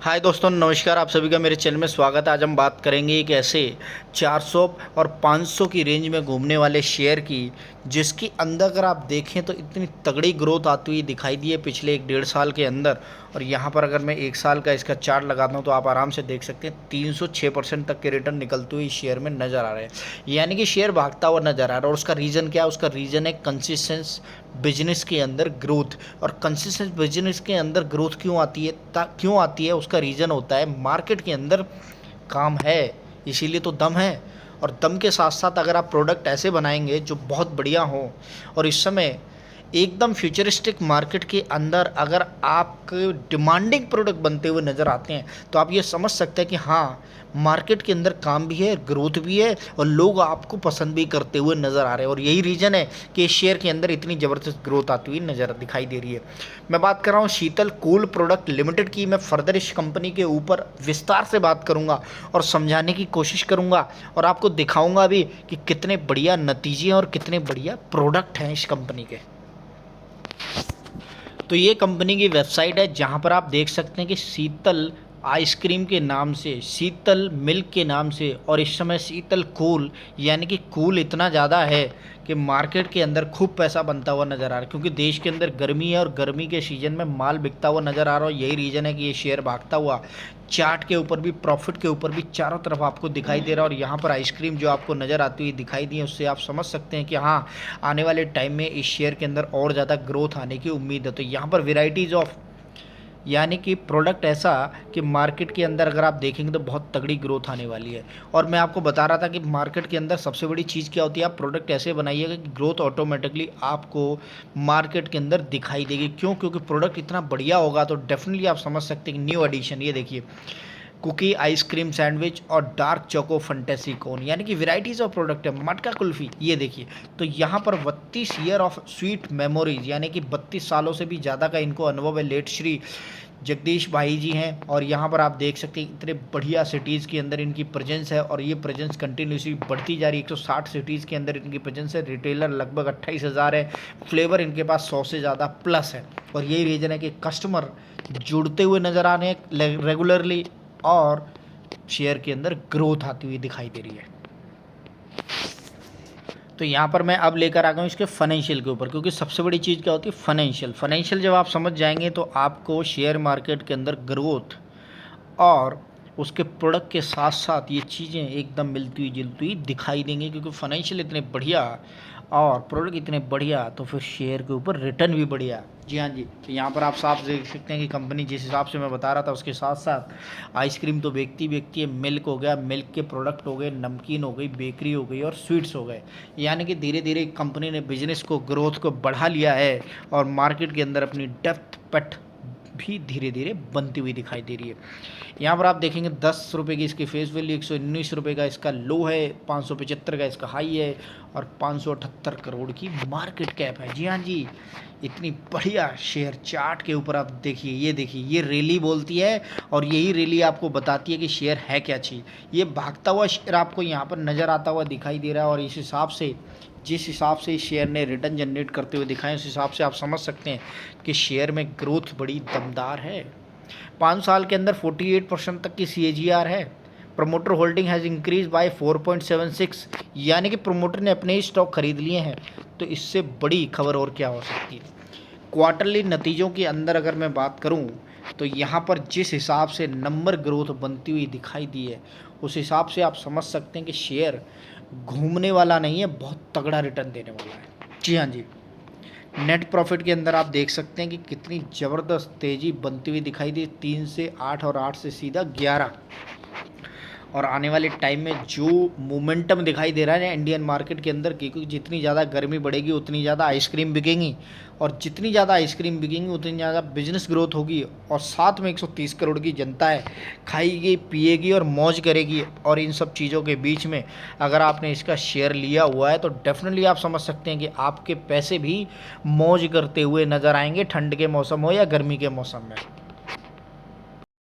हाय दोस्तों, नमस्कार। आप सभी का मेरे चैनल में स्वागत है। आज हम बात करेंगे एक ऐसे 400 और 500 की रेंज में घूमने वाले शेयर की, जिसकी अंदर अगर आप देखें तो इतनी तगड़ी ग्रोथ आती हुई दिखाई दी है पिछले एक डेढ़ साल के अंदर। और यहाँ पर अगर मैं एक साल का इसका चार्ट लगाता हूँ तो आप आराम से देख सकते हैं 306% तक के रिटर्न निकलते हुए शेयर में नज़र आ रहे हैं। यानी कि शेयर भागता हुआ नज़र आ रहा है। और उसका रीज़न क्या है? उसका रीज़न है कंसिस्टेंस बिजनेस के अंदर ग्रोथ। और कंसिस्टेंस बिजनेस के अंदर ग्रोथ क्यों आती है? क्यों आती है? उसका रीज़न होता है मार्केट के अंदर काम है, इसीलिए तो दम है। और दम के साथ साथ अगर आप प्रोडक्ट ऐसे बनाएंगे जो बहुत बढ़िया हो, और इस समय एकदम फ्यूचरिस्टिक मार्केट के अंदर अगर आपके डिमांडिंग प्रोडक्ट बनते हुए नज़र आते हैं, तो आप ये समझ सकते हैं कि हाँ, मार्केट के अंदर काम भी है, ग्रोथ भी है, और लोग आपको पसंद भी करते हुए नज़र आ रहे हैं। और यही रीज़न है कि इस शेयर के अंदर इतनी ज़बरदस्त ग्रोथ आती हुई नज़र दिखाई दे रही है। मैं बात कर रहा हूँ शीतल कूल प्रोडक्ट लिमिटेड की। मैं फर्दर इस कंपनी के ऊपर विस्तार से बात करूँगा और समझाने की कोशिश करूँगा, और आपको दिखाऊँगा भी कि कितने बढ़िया नतीजे और कितने बढ़िया प्रोडक्ट हैं इस कंपनी के। तो ये कंपनी की वेबसाइट है, जहाँ पर आप देख सकते हैं कि शीतल आइसक्रीम के नाम से, शीतल मिल्क के नाम से, और इस समय शीतल कूल, यानी कि कूल इतना ज़्यादा है कि मार्केट के अंदर खूब पैसा बनता हुआ नज़र आ रहा है। क्योंकि देश के अंदर गर्मी है और गर्मी के सीज़न में माल बिकता हुआ नज़र आ रहा है। यही रीज़न है कि ये शेयर भागता हुआ चार्ट के ऊपर भी, प्रॉफिट के ऊपर भी, चारों तरफ आपको दिखाई दे रहा है। और यहाँ पर आइसक्रीम जो आपको नज़र आती हुई दिखाई दी है, उससे आप समझ सकते हैं कि हाँ, आने वाले टाइम में इस शेयर के अंदर और ज़्यादा ग्रोथ आने की उम्मीद है। तो यहाँ पर वेराइटीज़ ऑफ, यानी कि प्रोडक्ट ऐसा कि मार्केट के अंदर अगर आप देखेंगे तो बहुत तगड़ी ग्रोथ आने वाली है। और मैं आपको बता रहा था कि मार्केट के अंदर सबसे बड़ी चीज़ क्या होती है? आप प्रोडक्ट ऐसे बनाइएगा कि ग्रोथ ऑटोमेटिकली आपको मार्केट के अंदर दिखाई देगी। क्यों? क्योंकि प्रोडक्ट इतना बढ़िया होगा तो डेफिनेटली आप समझ सकते हैं कि न्यू एडिशन, ये देखिए, कुकी आइसक्रीम सैंडविच और डार्क चोको फंटेसी कोन, यानी कि वेराइटीज़ ऑफ प्रोडक्ट है। मटका कुल्फ़ी, ये देखिए, तो यहाँ पर 32 ईयर ऑफ स्वीट मेमोरीज, यानी कि 32 सालों से भी ज़्यादा का इनको अनुभव है। लेट श्री जगदीश भाई जी हैं, और यहाँ पर आप देख सकते हैं इतने बढ़िया सिटीज़ के अंदर इनकी प्रेजेंस है, और ये प्रेजेंस कंटिन्यूसली बढ़ती जा रही है। 160 सिटीज़ के अंदर इनकी प्रेजेंस है। रिटेलर लगभग 28,000 है। फ्लेवर इनके पास 100 से ज़्यादा प्लस है। और यही रीज़न है कि कस्टमर जुड़ते हुए नज़र आ रहे हैं रेगुलरली, और शेयर के अंदर ग्रोथ आती हुई दिखाई दे रही है। तो यहाँ पर मैं अब लेकर आ गया हूँ इसके फाइनेंशियल के ऊपर, क्योंकि सबसे बड़ी चीज़ क्या होती है? फाइनेंशियल जब आप समझ जाएंगे तो आपको शेयर मार्केट के अंदर ग्रोथ और उसके प्रोडक्ट के साथ साथ ये चीज़ें एकदम मिलती हुई जुलती हुई दिखाई देंगी। क्योंकि फाइनेंशियल इतने बढ़िया और प्रोडक्ट इतने बढ़िया, तो फिर शेयर के ऊपर रिटर्न भी बढ़िया। जी हाँ जी, तो यहाँ पर आप साफ देख सकते हैं कि कंपनी जिस हिसाब से मैं बता रहा था उसके साथ साथ आइसक्रीम तो बेचती है। मिल्क हो गया, मिल्क के प्रोडक्ट हो गए, नमकीन हो गई, बेकरी हो गई, और स्वीट्स हो गए। यानी कि धीरे धीरे कंपनी ने बिजनेस को, ग्रोथ को बढ़ा लिया है, और मार्केट के अंदर अपनी डेप्थ पट भी धीरे धीरे बनती हुई दिखाई दे रही है। यहाँ पर आप देखेंगे 10 रुपये की इसकी फेस वैल्यू, 119 रुपये का इसका लो है, 575 का इसका हाई है, और 578 करोड़ की मार्केट कैप है। जी हाँ जी, इतनी बढ़िया शेयर। चार्ट के ऊपर आप देखिए, ये देखिए, ये रैली बोलती है, और यही रैली आपको बताती है कि शेयर है क्या चीज़। ये भागता हुआ शेयर आपको यहाँ पर नज़र आता हुआ दिखाई दे रहा है। और इस हिसाब से, जिस हिसाब से इस शेयर ने रिटर्न जनरेट करते हुए दिखाएं, उस हिसाब से आप समझ सकते हैं कि शेयर में ग्रोथ बड़ी दमदार है। 5 साल के अंदर 48% तक की CAGR है। Promoter holding has increase by 4.76, यानी कि प्रमोटर ने अपने ही स्टॉक खरीद लिए हैं। तो इससे बड़ी खबर और क्या हो सकती है? क्वार्टरली नतीजों के अंदर अगर मैं बात करूं, तो यहाँ पर जिस हिसाब से नंबर ग्रोथ बनती हुई दिखाई दी है, उस हिसाब से आप समझ सकते हैं कि शेयर घूमने वाला नहीं है, बहुत तगड़ा रिटर्न देने वाला है। जी हाँ जी, नेट प्रॉफिट के अंदर आप देख सकते हैं कि कितनी ज़बरदस्त तेज़ी बनती हुई दिखाई दी, 3 से 8 और 8 से सीधा 11। और आने वाले टाइम में जो मोमेंटम दिखाई दे रहा है ना इंडियन मार्केट के अंदर, क्योंकि जितनी ज़्यादा गर्मी बढ़ेगी उतनी ज़्यादा आइसक्रीम बिकेंगी, और जितनी ज़्यादा आइसक्रीम बिकेंगी उतनी ज़्यादा बिजनेस ग्रोथ होगी। और साथ में 130 करोड़ की जनता है, खाएगी, पिएगी और मौज करेगी। और इन सब चीज़ों के बीच में अगर आपने इसका शेयर लिया हुआ है, तो डेफिनेटली आप समझ सकते हैं कि आपके पैसे भी मौज करते हुए नज़र आएंगे, ठंड के मौसम हो या गर्मी के मौसम में।